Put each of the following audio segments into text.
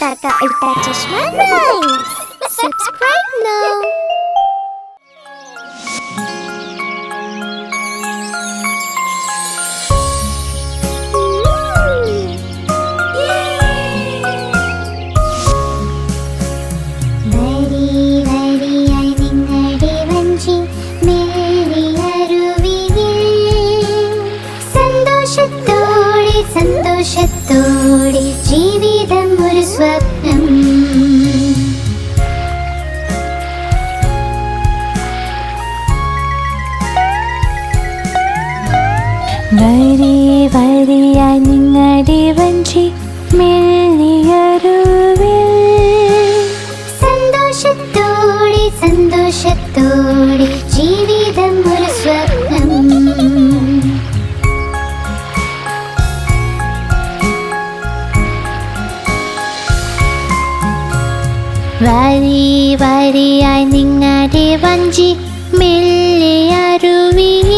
Ultra Chashma Rhymes. Subscribe now. സന്തോഷത്തോടെ ജീവിതം ഒരു സ്വപ്നം. വരി വരിയായി നിങ്ങളുടെ വഞ്ചി മെല്ലിയരുവിൽ. സന്തോഷത്തോടെ സന്തോഷത്തോടെ ജീവിതം ഒരു സ്വപ്നം. വരി വരിയായി നിങ്ങളുടെ വഞ്ചി മെല്ലിയരുവിൽ.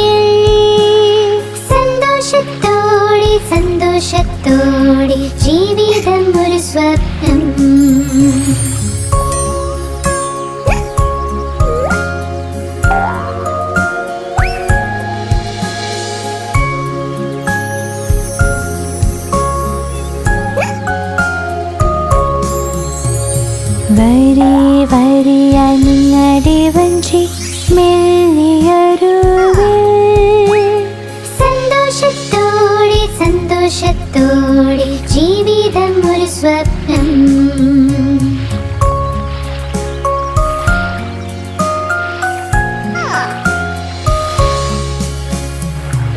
സന്തോഷത്തോടെ സന്തോഷത്തോടെ ജീവിതം ഒരു സ്വപ്നം. വരി വരിയായി നിങ്ങളുടെ വഞ്ചി മെല്ലിയരുവിൽ. സന്തോഷത്തോടെ സന്തോഷത്തോടെ ജീവിതം ഒരു സ്വപ്നം.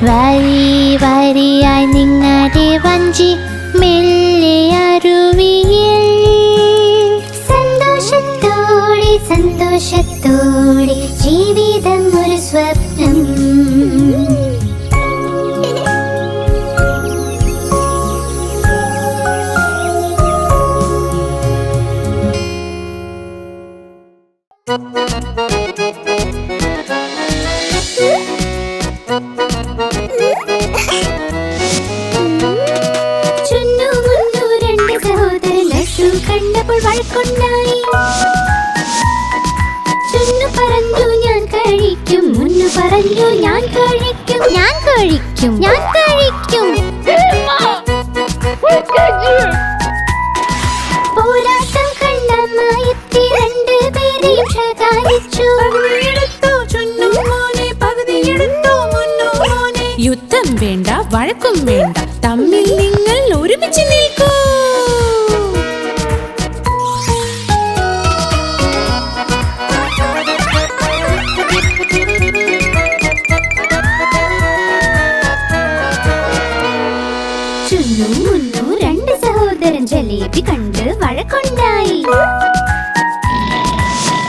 വരി വരിയായി നിങ്ങളുടെ വഞ്ചി മെല്ലിയരുവിൽ. സന്തോഷത്തോടെ സന്തോഷത്തോടെ ജീവിതം ഒരു സ്വപ്നം. ചുന്നുമുന്നു രണ്ട് സഹോദരൻ കണ്ടപ്പോൾ വഴക്കുണ്ടായി. ചുന്നു പറഞ്ഞു ഞാൻ കഴിക്കും, മുന്നു പറഞ്ഞു ഞാൻ കഴിക്കും. ഞാൻ കഴിക്കും, ഞാൻ കഴിക്കും. പോരാട്ടം കണ്ട മായത്തി രണ്ടുപേരെയും ശകാരിച്ചു. യുദ്ധം വേണ്ട, വഴക്കും വേണ്ട, തമ്മിൽ നിങ്ങൾ ഒരുമിച്ച് നിൽക്കൂ. ചുന്നു മുന്നു രണ്ട് സഹോദരൻ ജലേബി കണ്ട് വഴക്കുണ്ടായി.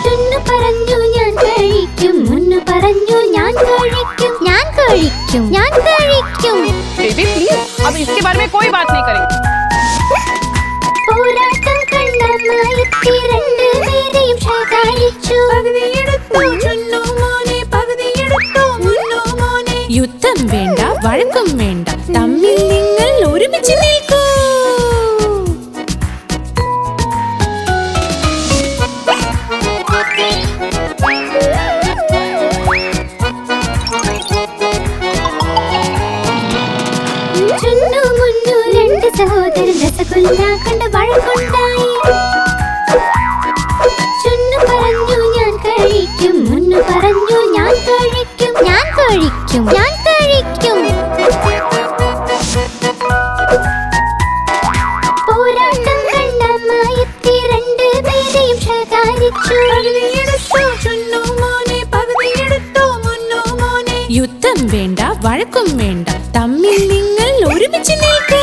ചുന്നു പറഞ്ഞു ഞാൻ കഴിക്കും, മുന്നു പറഞ്ഞു ഞാൻ കഴിക്കും. ഞാൻ കഴിക്കും, ഞാൻ കഴിക്കും. बेबी प्लीज अब इसके बारे में कोई बात नहीं करेंगे. പോരാട്ടം കണ്ട മായത്തി രണ്ടുപേരെയും ശകാരിച്ചു. യുദ്ധം വേണ്ട, വഴക്കും വേണ്ട, തമ്മിൽ നിങ്ങൾ ഒരുമിച്ച് നിൽക്കൂ. ചുന്നു മുന്നു രണ്ട് സഹോദരൻ രസഗുല്ല കണ്ട് വഴക്കുണ്ടായി. ചുന്നു പറഞ്ഞു ഞാൻ കഴിക്കും, മുന്നു പറഞ്ഞു ഞാൻ കഴിക്കും. ഞാൻ കഴിക്കും, ഞാൻ കഴിക്കും. പോരാട്ടം കണ്ട മായത്തി രണ്ടുപേരെയും ശകാരിച്ചു. യുദ്ധം വേണ്ട, വഴക്കും വേണ്ട, തമ്മിൽ നിങ്ങൾ ഒരുമിച്ച് നിൽക്കൂ.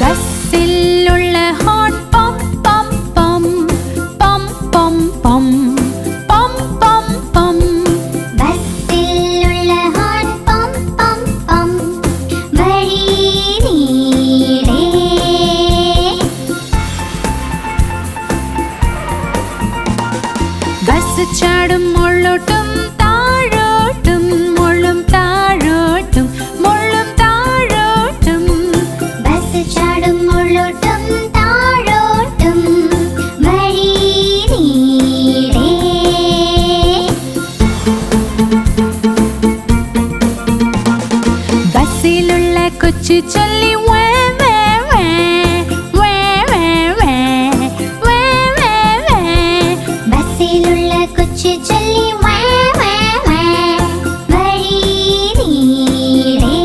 ബസ്സിലുള്ള ഹോൺ പം പം പം പം പം പം പം പം പം. ബസ്സിലുള്ള ഹോൺ പം പം പം വഴി നീളെ ബസ്സിലുള്ള കൊച്ചു ചൊല്ലി വേ വേ വേ വേ വേ വേ വേ വേ വേ. ബസ്സിലുള്ള കൊച്ചു ചൊല്ലി വേ വേ വേ വഴി നീളേ.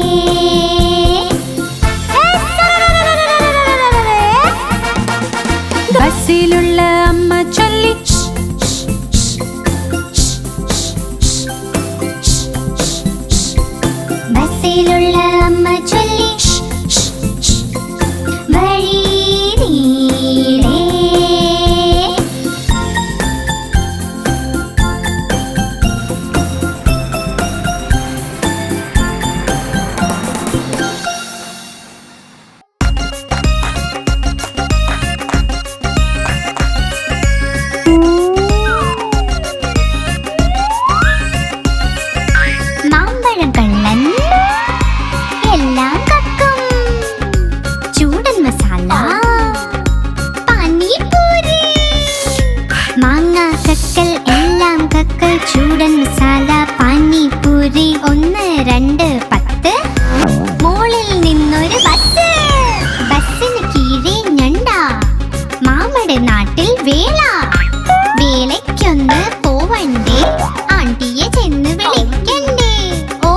ബസ്സിലുള്ള അമ്മ ചൊല്ലി ബസ്സിലുള്ള അമ്മ ചൊല്ലി വഴി നീളേ. മാമ്പഴം കള്ളൻ എല്ലാം കക്കും. ചൂടൻ മസാല പാനിപൂരി. മാങ്ങ കക്കൽ എല്ലാം കക്കൽ. ചൂടൻ മസാല പാനിപൂരി. 1 2 10. മോളിൽ നിന്നൊരു ബസ്. ബസ്സിന് കീഴെ ഞണ്ട. മാമയുടെ നാട്ടിൽ വേല. വേലയ്ക്കൊന്ന് പോവണ്ടേ. ആണ്ടിയെ ചെന്ന് വിളിക്കണ്ടേ. ഓ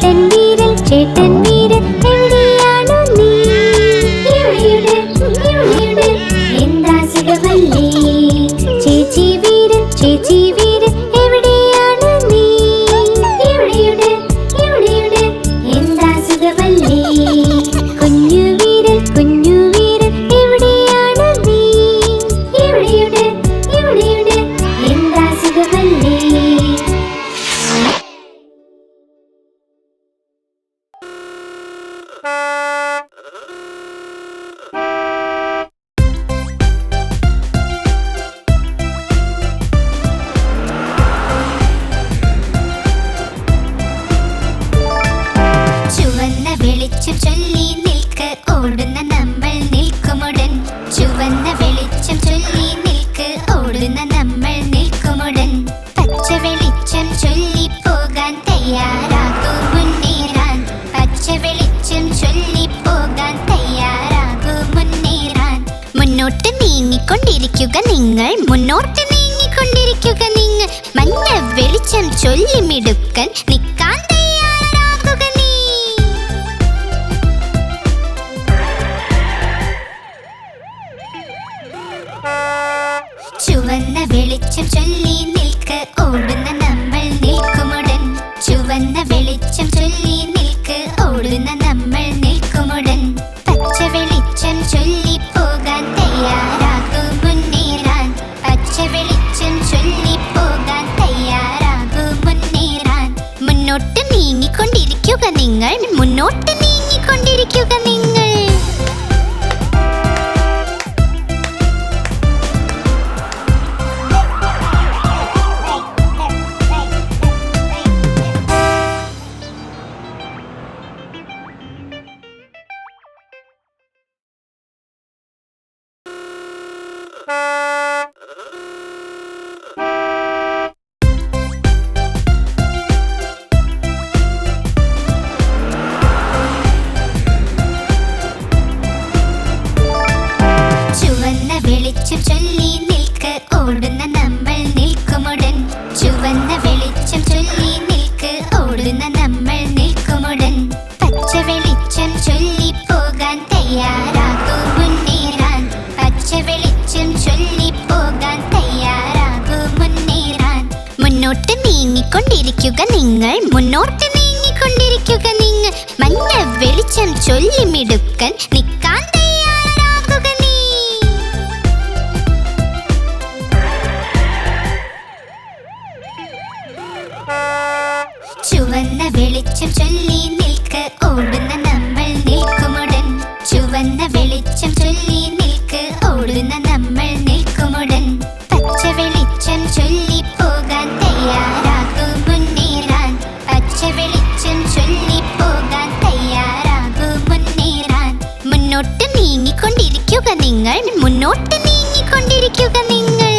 ചേട്ടൻ വീരൻ എവിടെയാണോ നീ? ഇവിടെയുണ്ട് എന്താ സുഖമല്ലേ? ചേച്ചി വീരൻ എവിടെയാണോ നീ? ഇവിടെയുണ്ട് എന്താ സുഖമല്ലേ? കുഞ്ഞു വീരൻ എവിടെയാണോ നീ? ഇവിടെയുണ്ട് എന്താ സുഖമല്ലേ? ചുവന്ന വെളിച്ചം ചൊല്ലി നിൽക്ക് ഓടുന്ന നമ്മൾ നിൽക്കുമുടൻ. ചുവന്ന വെളിച്ചം ചൊല്ലി നിൽക്ക് ഓടുന്ന നമ്മൾ നിൽക്കുമുടൻ. പച്ച വെളിച്ചം ചൊല്ലി പോകാൻ തയ്യാറാകൂ മുന്നേറാൻ. പച്ച വെളിച്ചം ചൊല്ലി പോകാൻ തയ്യാറാകൂ മുന്നേറാൻ. മുന്നോട്ട് നീങ്ങിക്കൊണ്ടിരിക്കുക നിങ്ങൾ, മുന്നോട്ട് നീങ്ങിക്കൊണ്ടിരിക്കുക നിങ്ങൾ. മഞ്ഞ വെളിച്ചം ചൊല്ലി മിടുക്കൻ നിൽക്കാൻ തയ്യാറാകുക നീ. ചുവന്ന വെളിച്ചം ചൊല്ലി നിൽക്ക് ഓടുന്ന നമ്മൾ നിൽക്കുമുടൻ. ചുവന്ന വെളിച്ചം ചൊല്ലി നിൽക്ക് ഓടുന്ന നമ്മൾ നിൽക്കുമുടൻ. പച്ച വെളിച്ചം ചൊല്ലി പോകാൻ തയ്യാറാകൂ മുന്നേറാൻ. പച്ച വെളിച്ചം ചൊല്ലി പോകാൻ തയ്യാറാകൂ മുന്നേറാൻ. മുന്നോട്ട് നീങ്ങിക്കൊണ്ടിരിക്കുക നിങ്ങൾ, മുന്നോട്ട് നീങ്ങിക്കൊണ്ടിരിക്കുക നിങ്ങൾ. ചുവന്ന വെളിച്ചം ചൊല്ലി നിൽക്ക് ഓടുന്ന നമ്മൾ നിൽക്കുമുടൻ. ചുവന്ന വെളിച്ചം ചൊല്ലി നിൽക്ക് ഓടുന്ന നമ്മൾ നിൽക്കുമുടൻ. പച്ച വെളിച്ചം ചൊല്ലി പോകാൻ തയ്യാറാകൂ മുന്നേറാൻ. പച്ച വെളിച്ചം ചൊല്ലി പോകാൻ തയ്യാറാകൂ മുന്നേറാൻ. മുന്നോട്ട് നീങ്ങിക്കൊണ്ടിരിക്കുക നിങ്ങൾ, മുന്നോട്ട് നീങ്ങിക്കൊണ്ടിരിക്കുക നിങ്ങൾ. മഞ്ഞ വെളിച്ചം ചൊല്ലി മിടുക്കൻ നിൽക്കാൻ തയ്യാറാകുക നീ. ചുവന്ന വെളിച്ചം ചൊല്ലി നിൽക്ക് ഓടുന്ന നമ്മൾ നിൽക്കുമുടൻ. ചുവന്ന വെളിച്ചം ചൊല്ലി നിൽക്ക് ഓടുന്ന നമ്മൾ നിൽക്കുമുടൻ. പച്ച വെളിച്ചം ചൊല്ലി പോകാൻ തയ്യാറാകൂ മുന്നേറാൻ. പച്ച വെളിച്ചം ചൊല്ലി പോകാൻ തയ്യാറാകൂ മുന്നേറാൻ. മുന്നോട്ട് നീങ്ങിക്കൊണ്ടിരിക്കുക നിങ്ങൾ, മുന്നോട്ട് നീങ്ങിക്കൊണ്ടിരിക്കുക നിങ്ങൾ.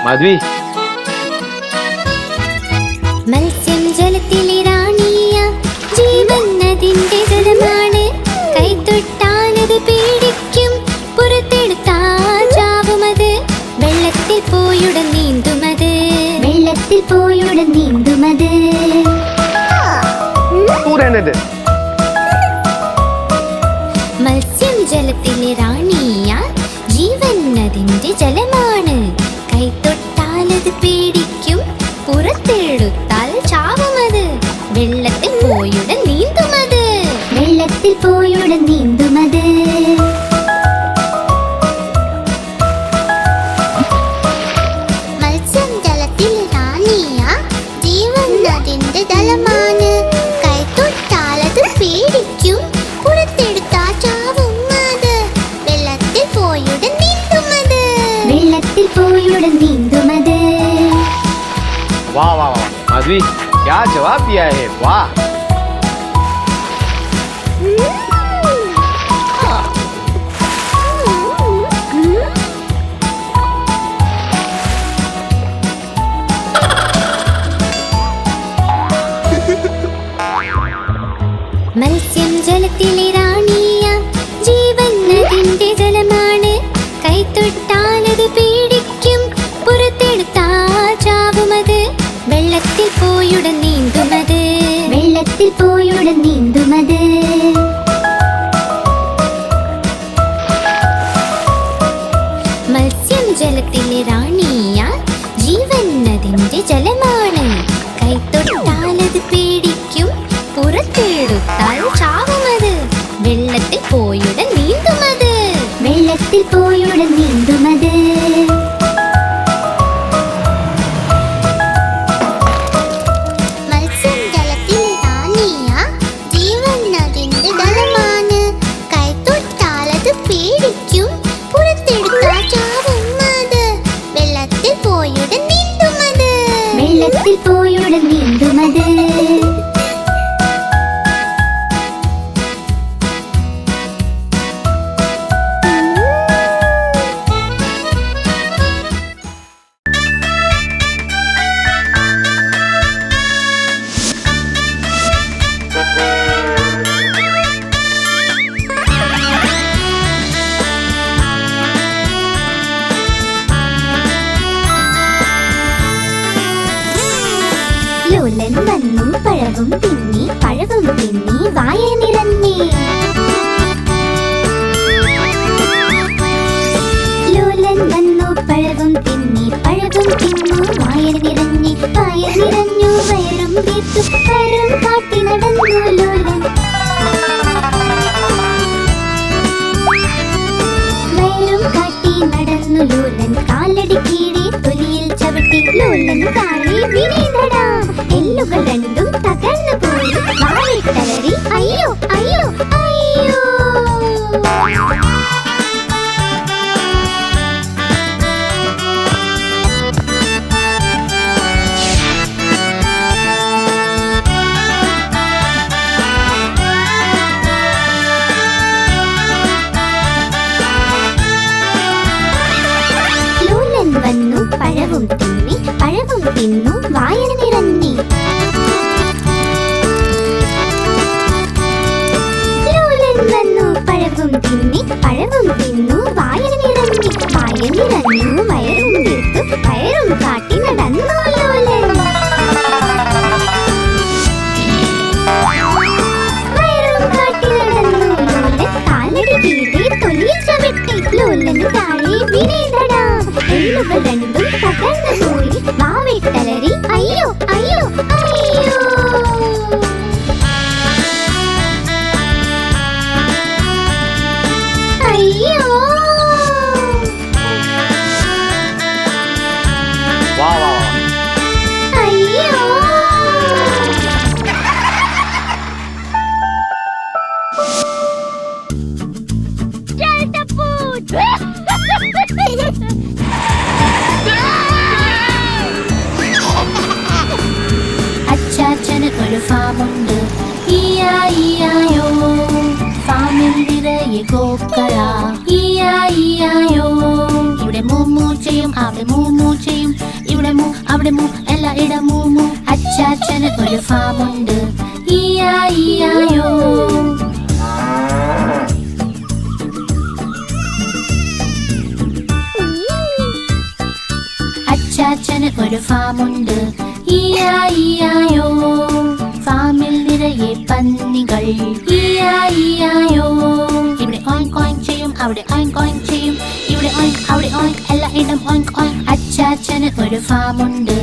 മാധവി, മത്സ്യം ജലത്തിലെ റാണിയ, ജീവൻ അതിന്റെ ജലമാണ്. കൈതൊട്ടാലത് പേടിക്കും, പുറത്തെടുത്താൽ ചാവുമത്. വെള്ളത്തിൽ പോയുടൻ നീന്തുമത്, വെള്ളത്തിൽ പോയുടൻ നീന്തുമത്. മത്സ്യം ജലത്തിലെ റാണിയ, ജീവൻ അതിന്റെ ജലമാണ്. കൈതൊട്ടാലത് പേടിക്കും, പുറത്തെടുത്താൽ ചാവുമത്. വെള്ളത്തിൽ പോയുടൻ നീന്തുമത്, വെള്ളത്തിൽ പോയുടൻ നീന്തുമത്. മത്സ്യം ജലത്തിൽ റാണിയ, ജീവൻ അതിന്റെ ജലമാണ്. കൈതൊട്ടാലത് പേടിക്കും, പുറത്തെടുത്താൽ ചാവുമത്. വെള്ളത്തിൽ പോയുടൻ നീന്തുമത്, വെള്ളത്തിൽ പോയുടൻ നീന്തുമത്. वाह वाह वाह माधवी, क्या जवाब दिया है, वाह। ജലത്തിലെ റാണിയ ജീവൻ അതിന്റെ ജലമാണ്. കൈത്തൊട്ടാലത് പേടിക്കും, പുറത്തെടുത്താൽ ചാവുമത്. വെള്ളത്തിൽ പോയുടൻ നീന്തുമത്, വെള്ളത്തിൽ പോയുടൻ നീന്തുമത്. മത്സ്യം ജലത്തിലെ റാണിയ ജീവൻ അതിന്റെ ജലമാണ്. കൈത്തൊട്ടാലത് പേടിക്കും, പുറത്തെടുത്താൽ ചാവുമത്. വെള്ളത്തിൽ പോയുടൻ നീന്തുമത്, വെള്ളത്തിൽ പോയുടൻ നീന്തുമത്. ലോലൻ വന്നു പഴവും തിന്നി, പഴവും തിന്നി വായ നിറഞ്ഞേ. ലോലൻ വന്നു പഴവും തിന്നി, പഴവും തിന്നു വായ നിറഞ്ഞേ. വായ നിറഞ്ഞു വയറും വീർത്തു, വയറും കാട്ടി നടന്നു ലോലൻ. വയറും കാട്ടി നടന്നു ലോലൻ, കാലടി കീഴെ തൊലിയിൽ ചവിട്ടി. ലോലൻ താഴെ വീണടാ, എല്ലുകൾ രണ്ടും തകർന്നു പോയി. വാലിട്ടലറി അയ്യോ അയ്യോ അയ്യോ. ലോലൻ വന്നു പഴവും തിന്നി, പഴവും തിന്നു വായ നിറഞ്ഞി. ലോലൻ വന്നു പഴവും തിന്നി, പഴവും തിന്നു വായ നിറഞ്ഞി. വായ നിറഞ്ഞു വയറും വീർത്തു, വയറും കാട്ടി നടന്നു ലോലൻ. വയറും കാട്ടി നടന്നു ലോലൻ, കാലടി കീഴെ തൊലിയിൽ ചവിട്ടി. ലോലൻ താഴെ വീണടാ, എല്ലുകൾ രണ്ടും തകർന്നു പോയി. വാവിട്ടലറി അയ്യോ അയ്യോ അയ്യോ. അയ്യോ വാ വാ വാ. അയ്യോ. അച്ചാച്ചന് ഒരു ഫാമുണ്ട്, ഈയായിയായോ. ഫാമിൽ നിറയെ കോക്കള, ഈയായിയായോ. ഇവിടെ മൂമൂ ചെയ്യും, അവിടെ മൂമൂ ചെയ്യും. ഇവിടെ മൂ അവിടെ മൂ, എല്ലായിടം മൂമൂ. അച്ചാച്ചന് ഒരു ഫാമുണ്ട്, ഈയായിയായോ. അച്ചാച്ചന് ഒരു ഫാമുണ്ട്, ഈയായിയായോ. ഫാമിൽ നിറയെ പന്നികൾ, ഈയായിയായോ. ഇവിടെ ഓയിങ്ക് ഓയിങ്ക് ചെയ്യും, അവിടെ ഓയിങ്ക് ഓയിങ്ക് ചെയ്യും. ഇവിടെ ഓയിങ്ക് അവിടെ ഓയിങ്ക്, എല്ലായിടം ഓയിങ്ക് ഓയിങ്ക്. അച്ചാച്ചന് ഒരു ഫാമുണ്ട്,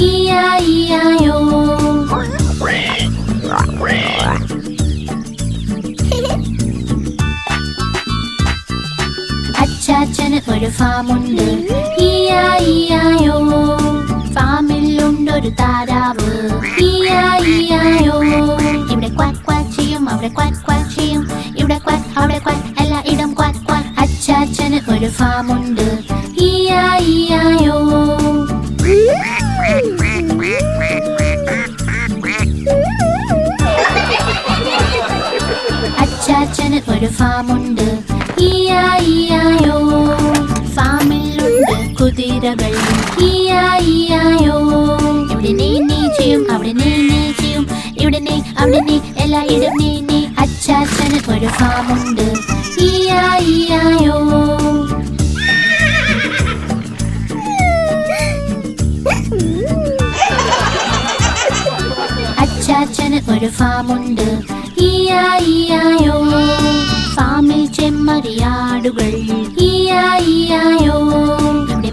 ഈയായിയായോ. അച്ചാച്ചന് ഒരു ഫാമുണ്ട്, ഈയായിയായോ. ഫാമിലുണ്ടൊരു താരാവ്, ഈയായിയായോ. ഇവിടെ ക്വാക്ക് ക്വാക്ക് ചെയ്യും, അവിടെ ക്വാക്ക് ക്വാക്ക് ചെയ്യും. ഇവിടെ ക്വാക്ക് അവിടെ ക്വാക്ക്, എല്ലായിടം ക്വാക്ക് ക്വാക്ക്. അച്ചാച്ചന് ഒരു ഫാമുണ്ട്, ഈയായിയായോ. അച്ചാച്ചന് ഒരു ഫാമുണ്ട്, ഈയായിയായോ. ഫാമിലുണ്ട് കുതിരകൾ, ഈയായിയായോ. ഇവിടെ നീ നീ ചെയ്യും, അവിടെ നീ നീ ചെയ്യും. ഇവിടെ നീ അവിടെ നീ, എല്ലായിടം നീ നീ. അച്ചാച്ചന് ഒരു ഫാമുണ്ട്, ഈയായിയായോ. അച്ചാച്ചന് ഒരു ഫാമുണ്ട്, ഈയായിയായോ. ഫാമിൽ ചെമ്മരിയാടുകൾ, ഈയായിയായോ. ഇവിടെ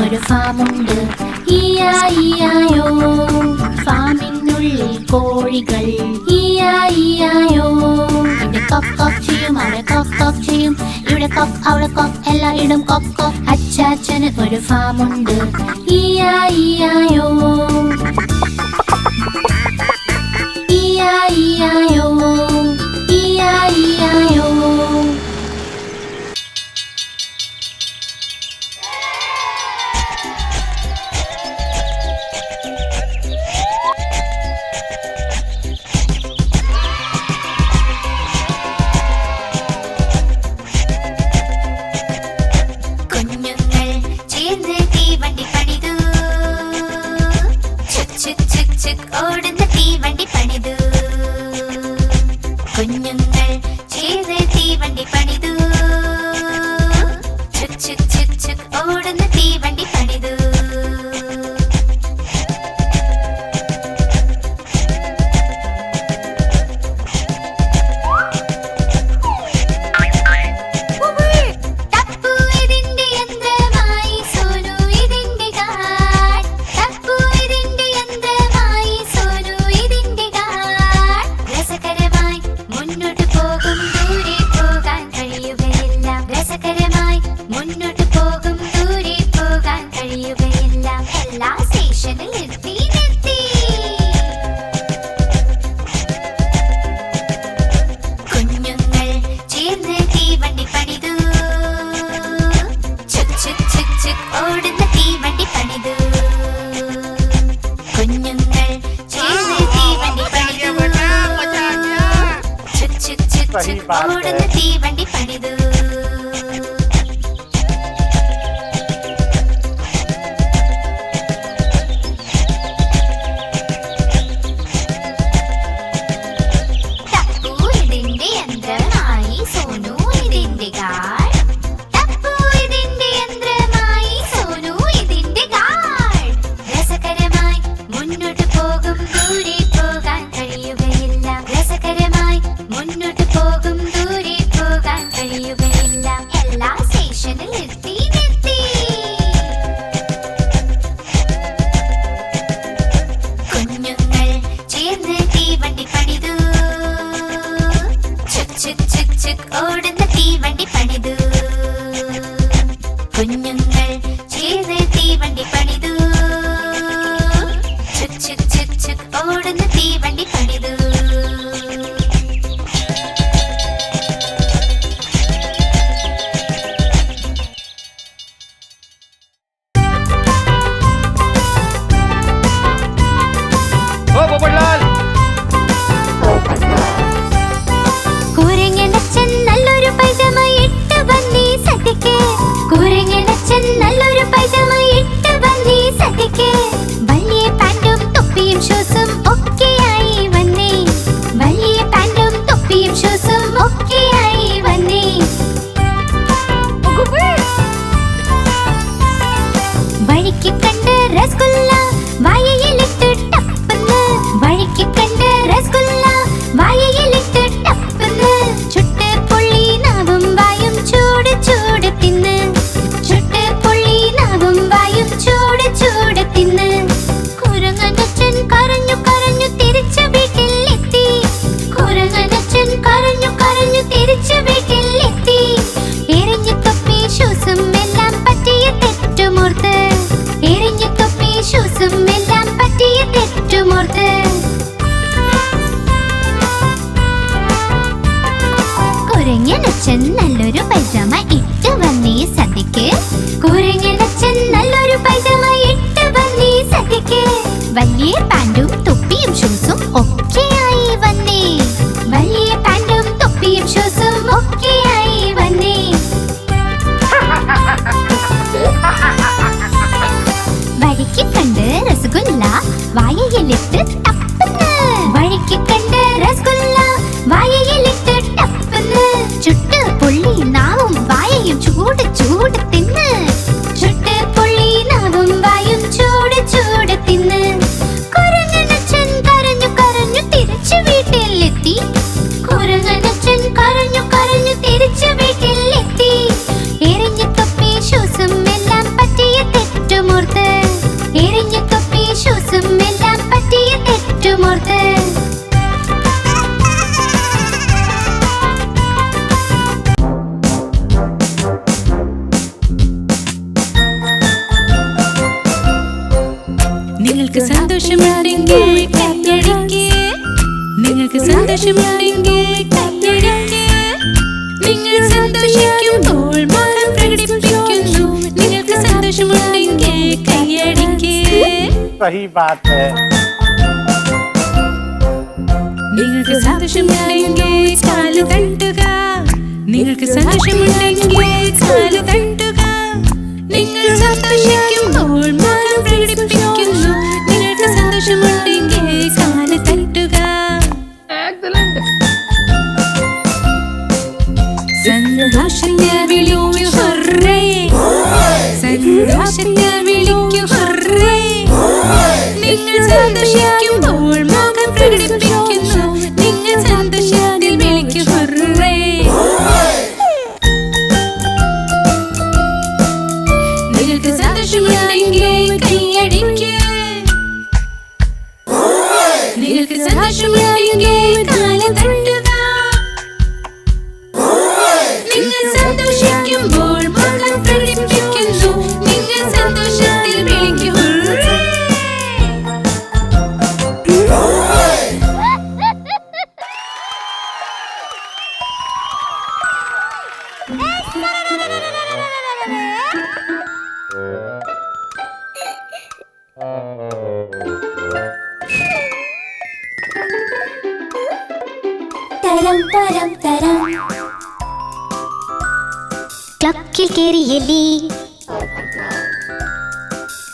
ഒരു ഫാമുണ്ട്. ഈയായിയായോ, ഫാമിനുള്ളിൽ കോഴികൾ. ഈയായിയായോ, ഇവിടെ കൊക്ക് കൊക്ക് ചെയ്യും, അവിടെ കൊക്ക് കൊക്ക് ചെയ്യും, ഇവിടെ കൊക്ക് അവിടെ കൊക്ക്, എല്ലായിടും കൊക്ക് കൊക്ക്. അച്ചാച്ചന് ഒരു ഫാമുണ്ട്. ഈയായിയായോ, ഈയായിയായോ, ഈയായിയായോ. ഓടുന്ന തീവണ്ടി പണിതു, കുഞ്ഞുങ്ങൾ ചെയ്ത് തീവണ്ടി പണിതു. ചുക് ചുക് ചുക് ചുക് ഓടുന്ന തീവണ്ടി പണിതു. ഓടുന്ന തീവണ്ടി പണിതു. ടപ്പു ഇതിന്റെ യന്ത്രമായി, സോനു ഇതിന്റെ ഗാർഡ്. ടപ്പു ഇതിന്റെ യന്ത്രമായി, സോനു ഇതിന്റെ ഗാർഡ്. രസകരമായി മുന്നോട്ട് പോകും, ദൂരെ പോകാൻ കഴിയുകയില്ല. രസകരമായി മുന്നോട്ട് പോകും, ദൂരെ പോകാൻ കഴിയുകയില്ല. എല്ലാ സ്റ്റേഷനിൽ നിർത്തി നിർത്തി. കുഞ്ഞുങ്ങൾ ചേർന്ന് തീവണ്ടി പണിതു. ചുക് ചുക് ചുക് ചുക് ഓടുന്ന തീവണ്ടി പണിതു. കുഞ്ഞുങ്ങൾ ചേർന്ന് തീവണ്ടി പണിതു. ചുക് ചുക് ചുക് ചുക് ഓടുന്ന തീവണ്ടി പണിതു. ഓ പോപ്പട്ലാൽ, കുരങ്ങനച്ഛൻ നല്ലൊരു പൈജാമ ഇട്ട് വന്നീ സദ്യക്ക്. കുരങ്ങനച്ഛൻ നല്ലൊരു പൈജാമ ഇട്ട് വന്നീ സദ്യക്ക്. വലിയ പാന്റും തൊപ്പിയും ഷൂസും ഒക്കെയായി വന്നേ. വലിയ പാന്റും തൊപ്പിയും ഷൂസും ഒക്കെയായി വന്നേ. വഴിക്ക് കണ്ട് രസഗുല്ല വായയിലിട്ട് ടപ്പന്ന്. വഴിക്ക് കണ്ട് രസഗുല്ല വായയിലിട്ട് ടപ്പന്ന്. ചുട്ട് പൊള്ളി നാവും വായും ചൂട് ചൂട് തിന്ന്. ചുട്ട് പൊള്ളി നാവും വായും ചൂട് ചൂട് തിന്ന്. കുരങ്ങനച്ഛൻ കരഞ്ഞു കരഞ്ഞു തിരിച്ചു വീട്ടിൽ എത്തി. കുരങ്ങനച്ഛൻ കരഞ്ഞു കരഞ്ഞു തിരിച്ചു വീട്ടിൽ എത്തി. എറിഞ്ഞു തൊപ്പി ഷൂസും എല്ലാം പറ്റിയ തെറ്റുമോർത്ത്. എറിഞ്ഞു തൊപ്പി ഷൂസും എല്ലാം പറ്റിയ തെറ്റുമോർത്ത്. കുരങ്ങനച്ഛൻ നല്ലൊരു പൈജാമ ഇട്ട് വന്നീ സദ്യക്ക്. കുരങ്ങനച്ഛൻ നല്ലൊരു പൈജാമ ഇട്ട് വന്നീ സദ്യക്ക്. വലിയ പാന്റും തൊപ്പിയും ഷൂസും ഒക്കെയായി വന്നേ. വലിയ പാന്റും തൊപ്പിയും ഷൂസും ഒക്കെയായി വന്നേ. വഴിക്ക് കണ്ട് രസഗുല്ല വായയിലിട്ട് ടപ്പന്ന്. വഴിക്ക് കണ്ട് രസഗുല്ല വായയിലിട്ട് ടപ്പന്ന്. ചുട്ട് പൊള്ളി നാവും വായയും ചൂട് ചൂട് തിന്ന്. ചുട്ട് പൊള്ളി നാവും വായും ചൂട് ചൂട് തിന്ന്. സന്തോഷിക്കുമ്പോൾ മുഖം പ്രകടിപ്പിക്കുന്നു. നിങ്ങൾക്ക് സന്തോഷമുണ്ടെങ്കിൽ കൈയടിക്ക്. सही बात है. നിങ്ങൾക്ക് സന്തോഷമുണ്ടെങ്കിൽ കാല് തട്ടുക. നിങ്ങൾക്ക് സന്തോഷമുണ്ടെങ്കിൽ കാല് തട്ടുക. നിങ്ങൾ സന്തോഷിക്കുമ്പോൾ മുഖം പ്രകടിപ്പിക്കുന്നു. നിങ്ങൾക്ക് സന്തോഷമുണ്ടെങ്കിൽ കാല് തട്ടുക. സന്തോഷത്തെ വിളിക്കൂ ഹുറേ. സന്തോഷത്തെ വിളിക്കൂ ഹുറേ. നിങ്ങൾ സന്തോഷിക്കുമ്പോൾ മുഖം പ്രകടിപ്പിക്കുന്നു. നിങ്ങൾ സന്തോഷത്തിൽ വിളിക്കൂ ഹുറേ. നിങ്ങൾക്ക് സന്തോഷമുണ്ടെങ്കിൽ കൈയടിക്ക്. നിങ്ങൾക്ക് സന്തോഷമുണ്ടെങ്കിൽ കാല് തട്ടുക. നിങ്ങൾ സന്തോഷിക്കുമ്പോൾ മുഖം പ്രകടിപ്പിക്കുന്നു. നിങ്ങൾ സന്തോഷത്തിൽ വിളിക്കൂ ഹുറേ. തരം തരം തരം ക്ലക്കിൽ കേറി എലി.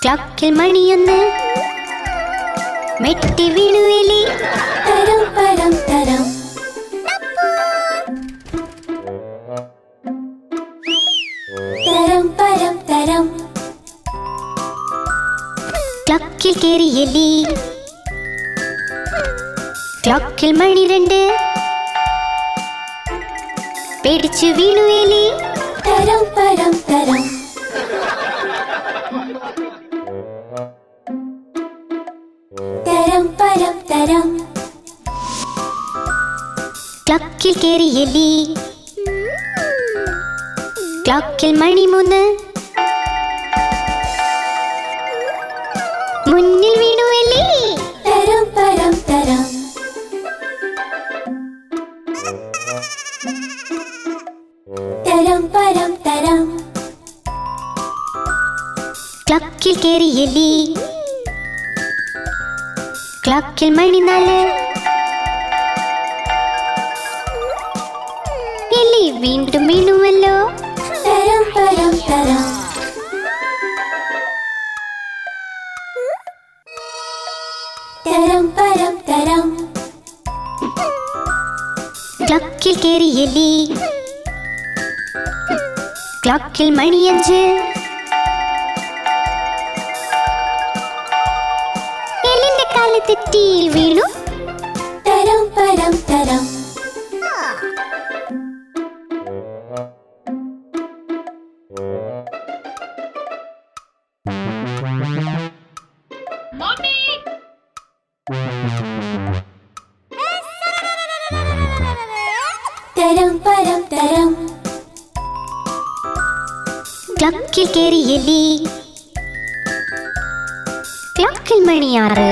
ക്ലക്കിൽ മണിയൊന്ന് മെട്ടി വീണു എലി. തരം തരം തരം തരം തരം തരം ക്ലക്കിൽ കേറി എലി. ക്ലക്കിൽ മണി രണ്ട് പേടിച്ചു വീണു എലി. തരം തരം തരം തരം തരം തരം ക്ലക്കിൽ കേറി എലി. ക്ലക്കിൽ മണി മൂന്ന് മുന്നിൽ വീണു എലി. തരം തരം തരം തരം തരം തരം ക്ലക്കിൽ കേറി എലി. ക്ലക്കിൽ മണി നാല് എലി വീണ്ടും വീണുവല്ലോ. തരം തരം തരം തരം തരം തരം ക്ലക്കിൽ കേറി എലി. ക്ലക്കിൽ മണി അഞ്ച് എലിന്റെ കാല് തെറ്റിയിൽ വീണു. തരം തരം തരം തരം തരം തരം ക്ലക്കിൽ കേറി എലി. ക്ലക്കിൽ മണിയാറ്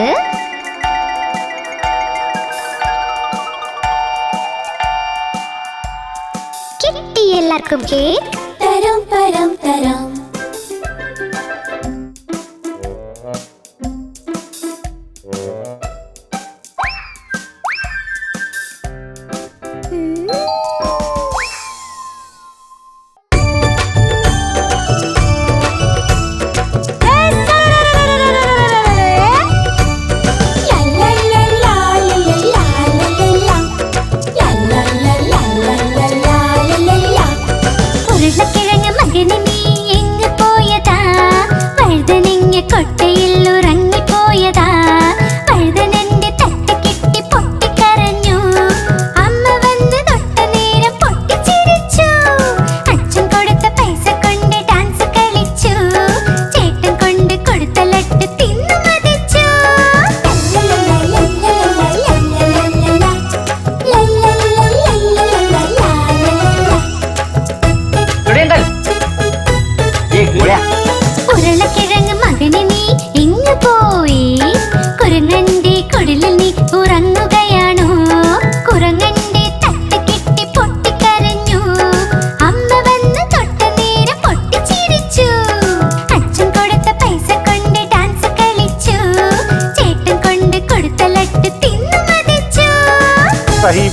കിട്ടി എല്ലാവർക്കും കേക്ക്. തരം തരം തരം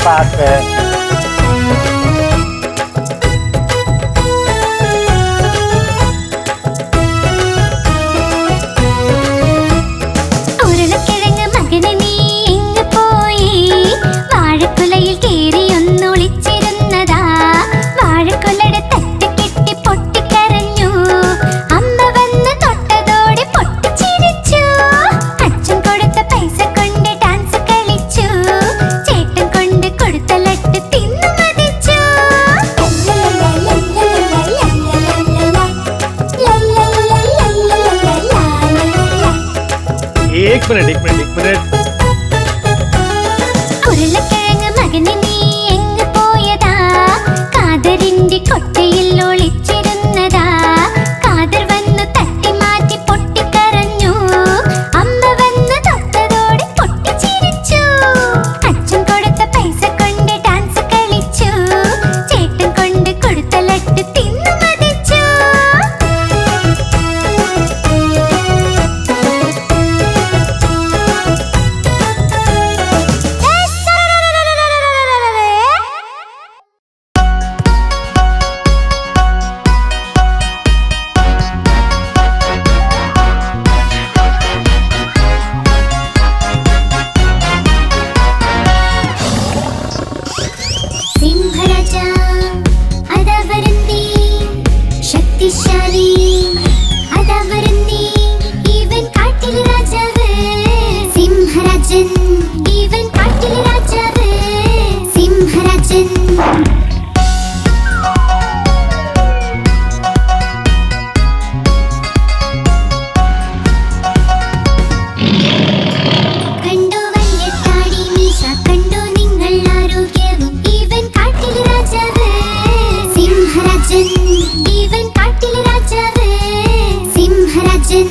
बात है। ഉരുളക്കിഴങ്ങ് മകനെ നീ എങ്ങ് പോയി? വാഴക്കുലയിൽ കേറി ഒന്നൊളിച്ചിരുന്നതാ. വാഴക്കുലയുടെ തട്ട് കെട്ടി പൊട്ടിക്കരഞ്ഞു. അമ്മ വന്ന് തൊട്ടതോടെ പൊട്ടിച്ചിരിച്ചു. അച്ഛൻ കൊടുത്ത പൈസ കൊണ്ട് ഡാൻസ് കളിച്ചു. ചേട്ടൻ കൊണ്ട് കൊടുത്ത ലട്ട് തിന്നു മതിച്ചു. एक मिनट ഉരുളക്കിഴങ്ങ് മകനെ നീ എങ്ങ് പോയതാ? കാതറിന്റെ കൊട്ടയിൽ ഒളിച്ചിരുന്നതാ. കാതർ വന്ന് തട്ടി മാറ്റി പൊട്ടിക്കരഞ്ഞു. അമ്മ വന്ന് തൊട്ടതോടെ പൊട്ടിച്ചിരിച്ചു. അച്ഛൻ കൊടുത്ത പൈസ കൊണ്ട് ഡാൻസ് കളിച്ചു. ചേട്ടൻ കൊണ്ട് കൊടുത്ത ലട്ട് തിന്നു മതിച്ചു. സിംഹരാജ അതാ വരുന്നേ, ശക്തിശാലി അതാ വരുന്നേ, ഇവൻ കാട്ടിലെ രാജാവ്. സിംഹരാജൻ ഇവൻ കാട്ടിലെ രാജാവ്. സിംഹരാജൻ കണ്ടോ വലിയ താടി മീശ, കണ്ടോ നിങ്ങൾ ആരോഗ്യവും, ഇവൻ കാട്ടിലെ രാജാവ്. സിംഹരാജൻ ഇവൻ കാട്ടിലെ രാജാവ്. സിംഹരാജൻ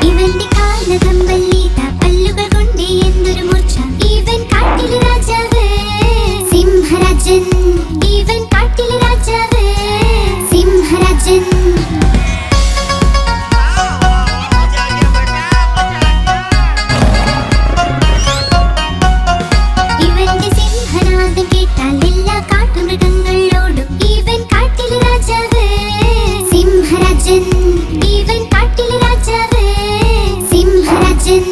ഇവന്റെ കാലകമ്പല്ലീത പല്ലുകൾ കൊണ്ട് എന്തൊരു മൂർച്ച, ഇവൻ കാട്ടിലെ രാജാവ്. സിംഹരാജൻ ഇവൻ കാട്ടിലെ രാജാവ്. സിംഹരാജൻ ഇവന്റെ സിംഹനാദം കേട്ടാൽ എല്ലാ കാട്ടുമൃഗങ്ങളോടും, ഇവൻ കാട്ടിലെ രാജാവ്. സിംഹരാജൻ ഇവൻ കാട്ടിലെ രാജാവ്. സിംഹരാജൻ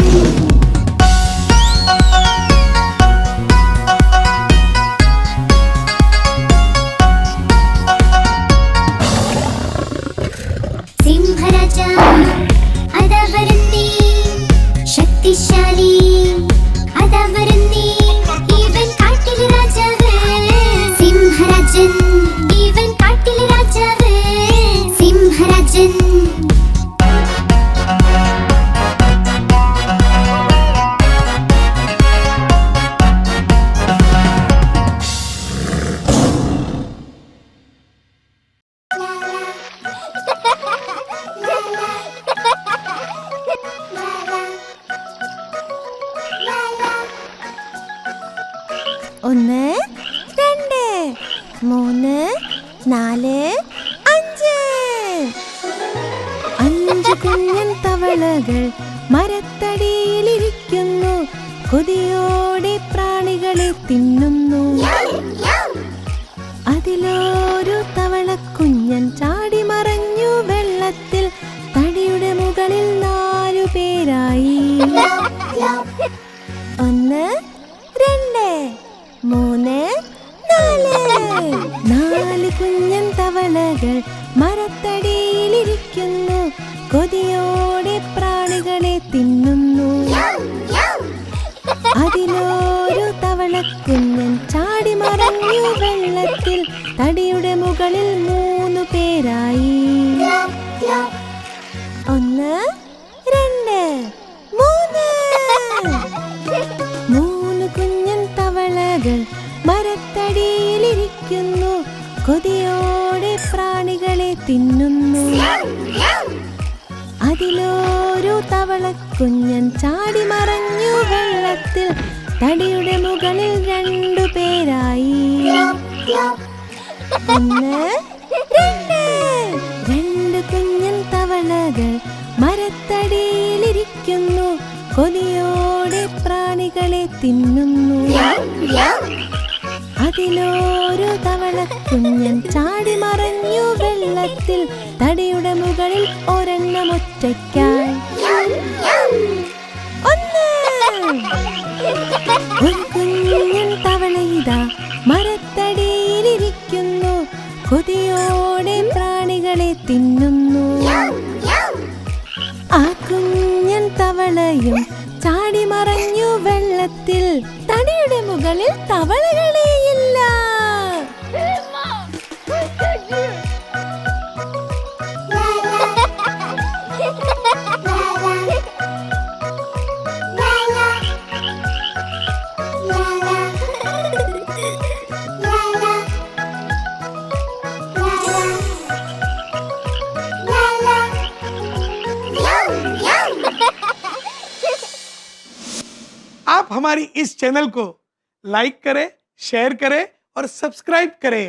സിംഹരാജ അതാ വരുന്നേ, ശക്തിശാലി അതാ വരുന്നേ, ഇവൻ കാട്ടിലെ രാജാവ്. സിംഹരാജൻ ഇവൻ കാട്ടിലെ രാജാവ്. സിംഹരാജൻ ഒന്ന് രണ്ട് മൂന്ന് നാല് അഞ്ച്. അഞ്ച് കുഞ്ഞൻ തവളകൾ മരത്തടിയിലിരിക്കുന്നു. കൊതിയോടെ പ്രാണികളെ തിന്നുന്നു. അതിലൊരു തവളക്കുഞ്ഞൻ ചാടി മറഞ്ഞു വെള്ളത്തിൽ. തടിയുടെ മുകളിൽ 4 പേരായി. ഒന്ന് രണ്ട് മൂന്ന് നാല്. 4 കുഞ്ഞൻ തവളകൾ മരത്തടിയിലിരിക്കുന്നു. കൊതിയോടെ പ്രാണികളെ തിന്നുന്നു. അതിലൊരു തവളക്കുഞ്ഞൻ ചാടി മറഞ്ഞു വെള്ളത്തിൽ. തടിയുടെ മുകളിൽ 3 പേരായി. ഒന്ന് രണ്ട് മൂന്ന്. 3 കുഞ്ഞൻ തവളകൾ മരത്തടിയിലിരിക്കുന്നു. കൊതിയോടെ പ്രാണികളെ തിന്നുന്നു. അതിലൊരു തവളക്കുഞ്ഞൻ ചാടി മറഞ്ഞു വെള്ളത്തിൽ. തടിയുടെ മുകളിൽ 2 പേരായി. ഒന്ന് രണ്ട്. 2 കുഞ്ഞൻ തവളകൾ മരത്തടിയിലിരിക്കുന്നു, കൊതിയോടെ പ്രാണികളെ തിന്നുന്നു. അതിലൊരു തവളക്കുഞ്ഞൻ ചാടി മറഞ്ഞു വെള്ളത്തിൽ, തടിയുടെ മുകളിൽ ഒരെണ്ണം ഒറ്റയ്ക്കായി. ഒരു കുഞ്ഞൻ തവളയിതാ മരത്തടിയിലിരിക്കുന്നു, കൊതിയോടെ പ്രാണികളെ തിന്നുന്നു. ആ കുഞ്ഞൻ തവളയും ചാടി മറഞ്ഞു വെള്ളത്തിൽ, തടിയുടെ മുകളിൽ തവളകളെയില്ല. आप हमारी इस चैनल को लाइक करें, शेयर करें और सब्सक्राइब करें।